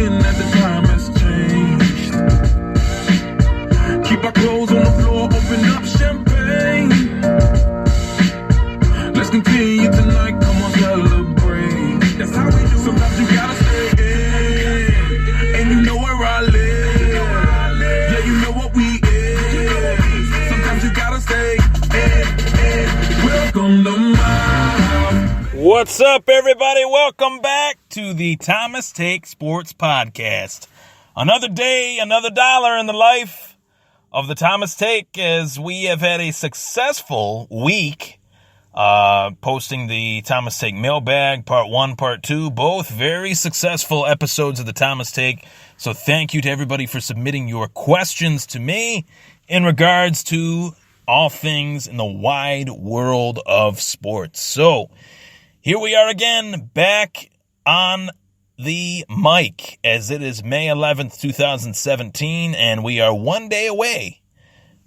forgetting that the time has changed. Keep our clothes on the floor, open up champagne. Let's continue tonight, come on, celebrate. That's how we do. Sometimes you gotta stay in, and you know where I live. Yeah, you know what we is. Sometimes you gotta stay in. Welcome to my house. What's up, everybody? Welcome back to the Thomas Take Sports Podcast. Another day, another dollar in the life of the Thomas Take, as we have had a successful week posting the Thomas Take Mailbag, Part 1, Part 2, both very successful episodes of the Thomas Take. So thank you to everybody for submitting your questions to me in regards to all things in the wide world of sports. So here we are again, back on the mic, as it is May 11th, 2017, and we are one day away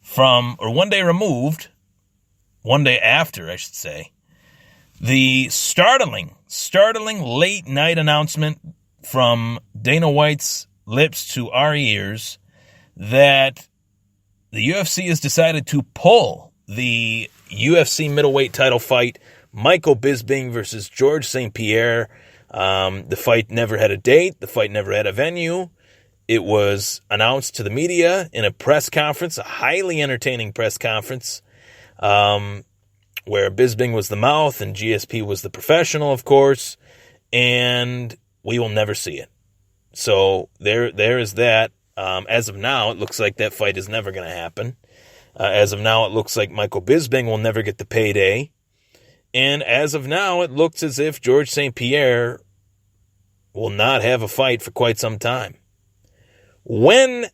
from, or one day removed, one day after, I should say, the startling late night announcement from Dana White's lips to our ears that the UFC has decided to pull the UFC middleweight title fight, Michael Bisping versus George St. Pierre. The fight never had a date. The fight never had a venue. It was announced to the media in a press conference, a highly entertaining press conference, where Bisping was the mouth and GSP was the professional, of course, and we will never see it. So there is that. As of now, it looks like that fight is never going to happen. As of now, it looks like Michael Bisping will never get the payday. And as of now, it looks as if George St. Pierre will not have a fight for quite some time. When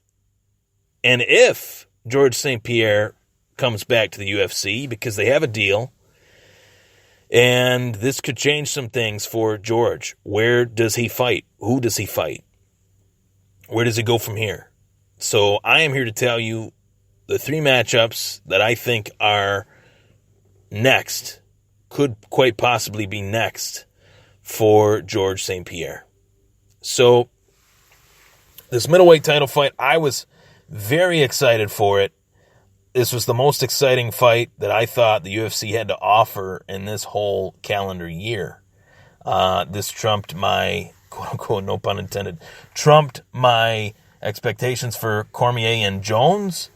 and if George St. Pierre comes back to the UFC, because they have a deal, and this could change some things for George. Where does he fight? Who does he fight? Where does he go from here? So I am here to tell you the three matchups that I think are next, could quite possibly be next for George St. Pierre. So this middleweight title fight, I was very excited for it. This was the most exciting fight that I thought the UFC had to offer in this whole calendar year. This trumped my, quote-unquote, no pun intended, trumped my expectations for Cormier and Jones,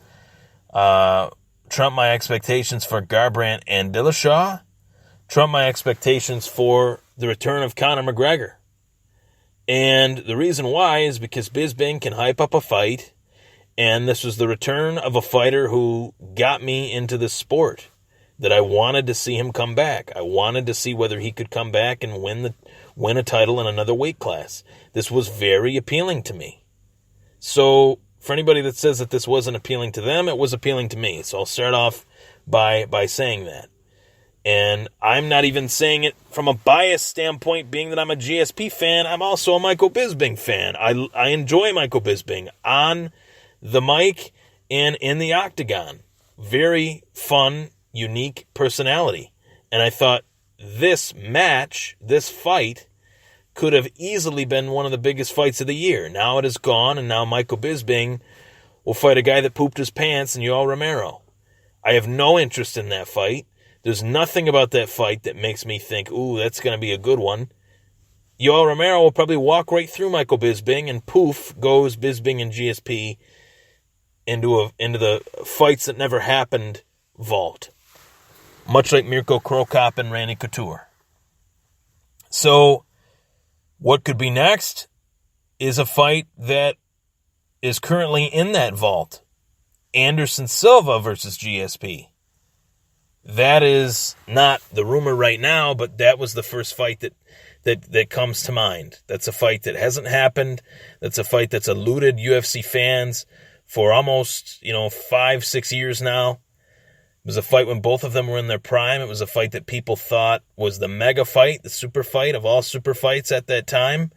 trumped my expectations for Garbrandt and Dillashaw, trumped my expectations for the return of Conor McGregor. And the reason why is because Bisping can hype up a fight, and this was the return of a fighter who got me into this sport, that I wanted to see him come back. I wanted to see whether he could come back and win a title in another weight class. This was very appealing to me. So for anybody that says that this wasn't appealing to them, it was appealing to me. So I'll start off by saying that. And I'm not even saying it from a bias standpoint, being that I'm a GSP fan. I'm also a Michael Bisping fan. I enjoy Michael Bisping on the mic and in the octagon. Very fun, unique personality. And I thought this match, this fight, could have easily been one of the biggest fights of the year. Now it is gone, and now Michael Bisping will fight a guy that pooped his pants in Yoel Romero. I have no interest in that fight. There's nothing about that fight that makes me think, ooh, that's going to be a good one. Yoel Romero will probably walk right through Michael Bisping, and poof, goes Bisping and GSP into the fights that never happened vault. Much like Mirko Cro Cop and Randy Couture. So, what could be next is a fight that is currently in that vault. Anderson Silva versus GSP. That is not the rumor right now, but that was the first fight that comes to mind. That's a fight that hasn't happened. That's a fight that's eluded UFC fans for almost, 5-6 years now. It was a fight when both of them were in their prime. It was a fight that people thought was the mega fight, the super fight of all super fights at that time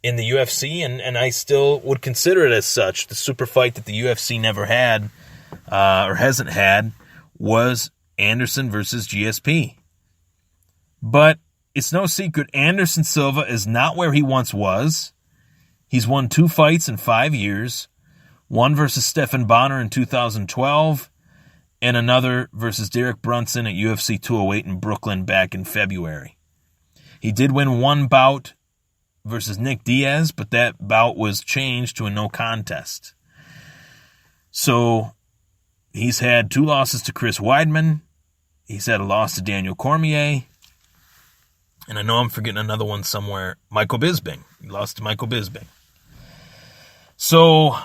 in the UFC, and I still would consider it as such. The super fight that the UFC never had, or hasn't had, was Anderson versus GSP. But it's no secret Anderson Silva is not where he once was. He's won 2 fights in 5 years, one versus Stephan Bonner in 2012, and another versus Derek Brunson at UFC 208 in Brooklyn back in February. He did win one bout versus Nick Diaz, but that bout was changed to a no contest. So he's had 2 losses to Chris Weidman. He's had a loss to Daniel Cormier. And I know I'm forgetting another one somewhere. Michael Bisping. He lost to Michael Bisping. So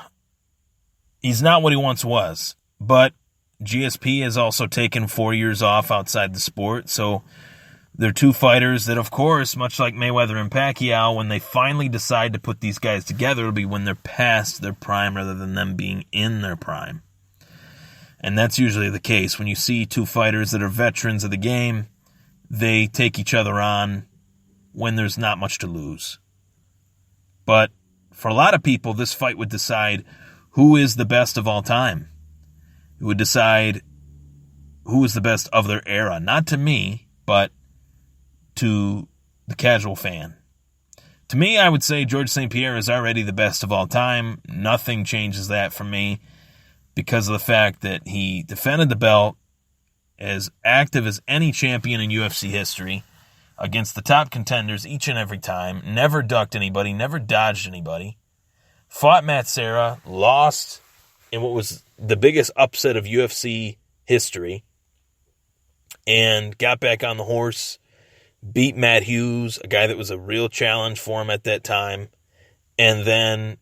he's not what he once was. But GSP has also taken 4 years off outside the sport. So they're 2 fighters that, of course, much like Mayweather and Pacquiao, when they finally decide to put these guys together, it'll be when they're past their prime rather than them being in their prime. And that's usually the case. When you see 2 fighters that are veterans of the game, they take each other on when there's not much to lose. But for a lot of people, this fight would decide who is the best of all time. It would decide who is the best of their era. Not to me, but to the casual fan. To me, I would say Georges St. Pierre is already the best of all time. Nothing changes that for me because of the fact that he defended the belt as active as any champion in UFC history against the top contenders each and every time, never ducked anybody, never dodged anybody, fought Matt Serra, lost in what was the biggest upset of UFC history, and got back on the horse, beat Matt Hughes, a guy that was a real challenge for him at that time, and then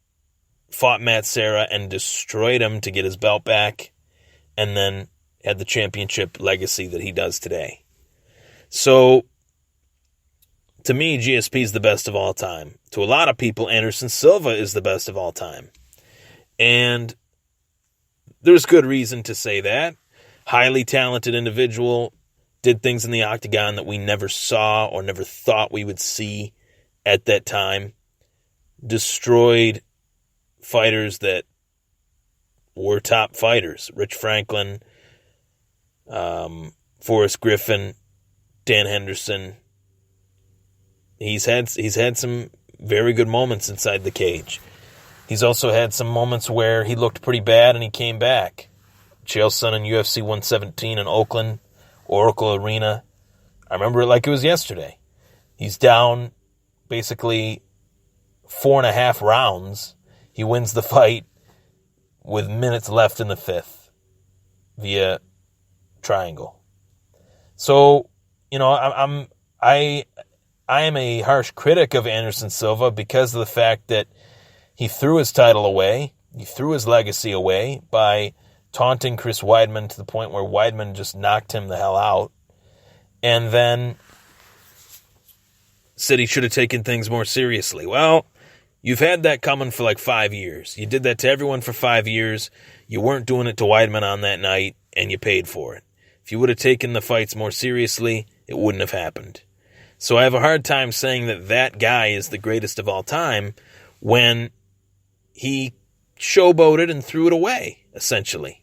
fought Matt Serra and destroyed him to get his belt back, and then had the championship legacy that he does today. So, to me, GSP is the best of all time. To a lot of people, Anderson Silva is the best of all time. And there's good reason to say that. Highly talented individual, did things in the octagon that we never saw or never thought we would see at that time. Destroyed fighters that were top fighters. Rich Franklin, Forrest Griffin, Dan Henderson. He's had some very good moments inside the cage. He's also had some moments where he looked pretty bad and he came back. Chael Sonnen in UFC 117 in Oakland, Oracle Arena. I remember it like it was yesterday. He's down basically 4.5 rounds. He wins the fight with minutes left in the 5th via triangle. So, you know, I am a harsh critic of Anderson Silva because of the fact that he threw his title away. He threw his legacy away by taunting Chris Weidman to the point where Weidman just knocked him the hell out. And then said he should have taken things more seriously. Well, you've had that coming for like 5 years. You did that to everyone for 5 years. You weren't doing it to Weidman on that night, and you paid for it. If you would have taken the fights more seriously, it wouldn't have happened. So I have a hard time saying that that guy is the greatest of all time when he showboated and threw it away, essentially.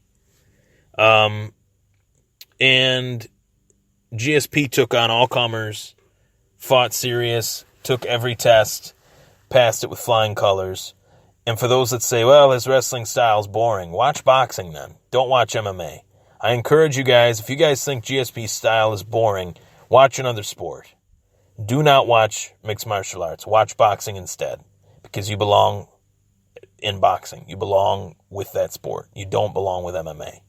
And GSP took on all comers, fought serious, took every test, passed it with flying colors. And for those that say, well, his wrestling style's boring, watch boxing then. Don't watch MMA. I encourage you guys, if you guys think GSP's style is boring, watch another sport. Do not watch mixed martial arts. Watch boxing instead, because you belong in boxing. You belong with that sport. You don't belong with MMA.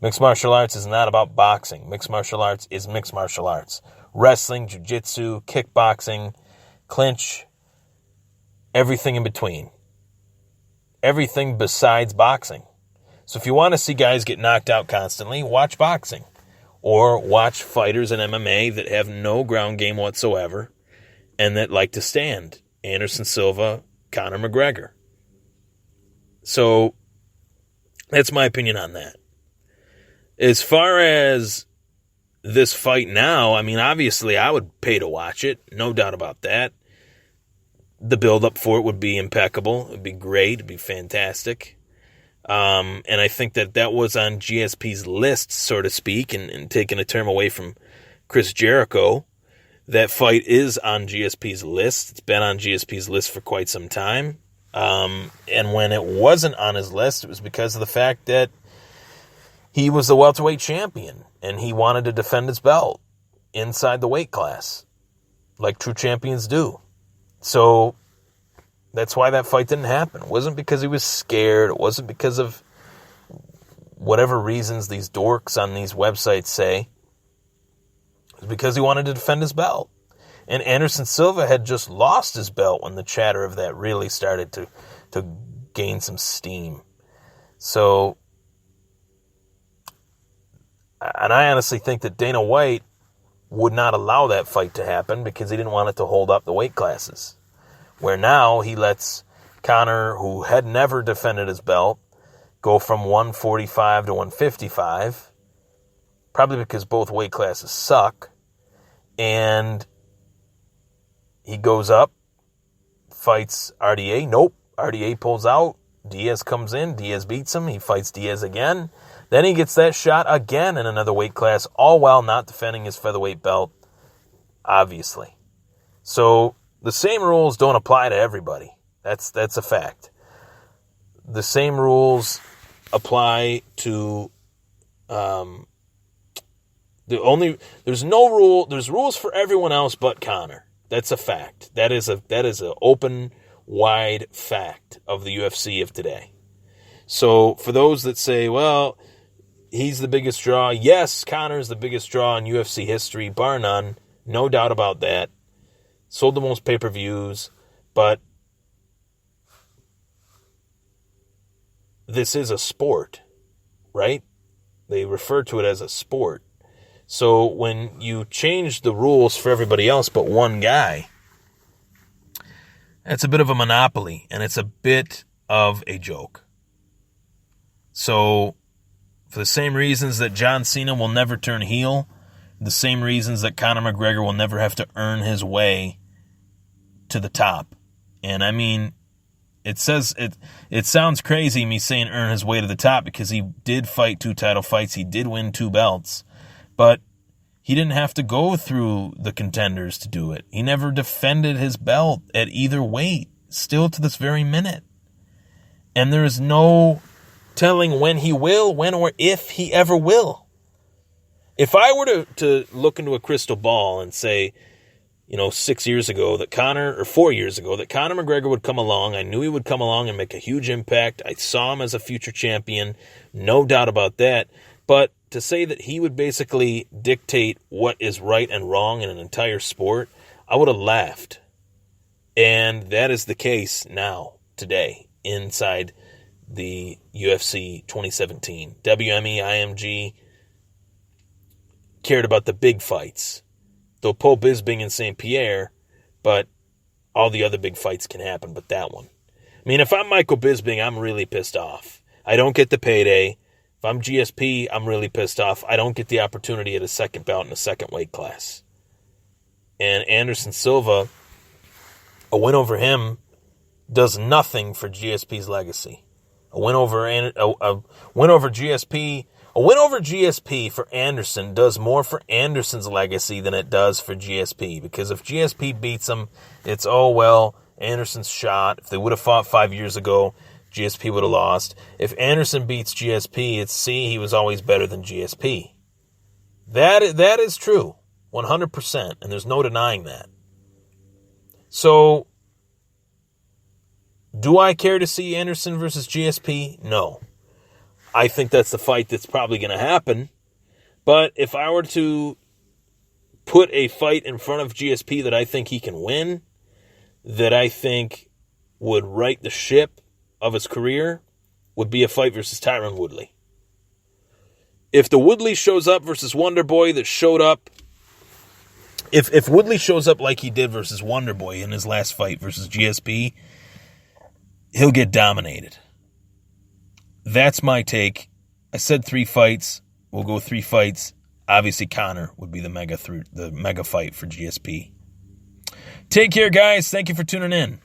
Mixed martial arts is not about boxing. Mixed martial arts is mixed martial arts. Wrestling, jiu-jitsu, kickboxing, clinch, everything in between. Everything besides boxing. So if you want to see guys get knocked out constantly, watch boxing. Or watch fighters in MMA that have no ground game whatsoever and that like to stand. Anderson Silva, Conor McGregor. So that's my opinion on that. As far as this fight now, I mean, obviously I would pay to watch it. No doubt about that. The build-up for it would be impeccable. It would be great. It would be fantastic. And I think that was on GSP's list, so to speak, and taking a term away from Chris Jericho. That fight is on GSP's list. It's been on GSP's list for quite some time. And when it wasn't on his list, it was because of the fact that he was the welterweight champion, and he wanted to defend his belt inside the weight class, like true champions do. So that's why that fight didn't happen. It wasn't because he was scared. It wasn't because of whatever reasons these dorks on these websites say. It was because he wanted to defend his belt. And Anderson Silva had just lost his belt when the chatter of that really started to gain some steam. So, and I honestly think that Dana White would not allow that fight to happen because he didn't want it to hold up the weight classes. Where now he lets Conor, who had never defended his belt, go from 145 to 155, probably because both weight classes suck, and he goes up, fights RDA. Nope. RDA pulls out. Diaz comes in. Diaz beats him. He fights Diaz again. Then he gets that shot again in another weight class, all while not defending his featherweight belt, obviously. So the same rules don't apply to everybody. That's a fact. The same rules apply to there's rules for everyone else but Conor. That's a fact. That is an open, wide fact of the UFC of today. So for those that say, well, he's the biggest draw, yes, Conor's the biggest draw in UFC history, bar none, no doubt about that. Sold the most pay-per-views, but this is a sport, right? They refer to it as a sport. So when you change the rules for everybody else but one guy, it's a bit of a monopoly, and it's a bit of a joke. So for the same reasons that John Cena will never turn heel, the same reasons that Conor McGregor will never have to earn his way to the top. And I mean, it sounds crazy me saying earn his way to the top because he did fight 2 title fights, he did win 2 belts. But he didn't have to go through the contenders to do it. He never defended his belt at either weight, still to this very minute. And there is no telling when he will, when or if he ever will. If I were to look into a crystal ball and say, 6 years ago that or 4 years ago that Conor McGregor would come along, I knew he would come along and make a huge impact. I saw him as a future champion, no doubt about that. But to say that he would basically dictate what is right and wrong in an entire sport, I would have laughed. And that is the case now, today, inside the UFC 2017. WME, IMG cared about the big fights. Though Paul Bisping and St. Pierre, but all the other big fights can happen, but that one. I mean, if I'm Michael Bisping, I'm really pissed off. I don't get the payday. If I'm GSP, I'm really pissed off. I don't get the opportunity at a second bout in a second weight class. And Anderson Silva, a win over him does nothing for GSP's legacy. A win over GSP for Anderson does more for Anderson's legacy than it does for GSP. Because if GSP beats him, it's, Anderson's shot. If they would have fought 5 years ago, GSP would have lost. If Anderson beats GSP, it's, he was always better than GSP. That is true, 100%, and there's no denying that. So, do I care to see Anderson versus GSP? No. I think that's the fight that's probably going to happen. But if I were to put a fight in front of GSP that I think he can win, that I think would right the ship of his career, would be a fight versus Tyron Woodley. If the Woodley shows up versus Wonderboy that showed up, if Woodley shows up like he did versus Wonderboy in his last fight versus GSP, he'll get dominated. That's my take. I said 3 fights. We'll go 3 fights. Obviously, Conor would be the mega fight for GSP. Take care, guys. Thank you for tuning in.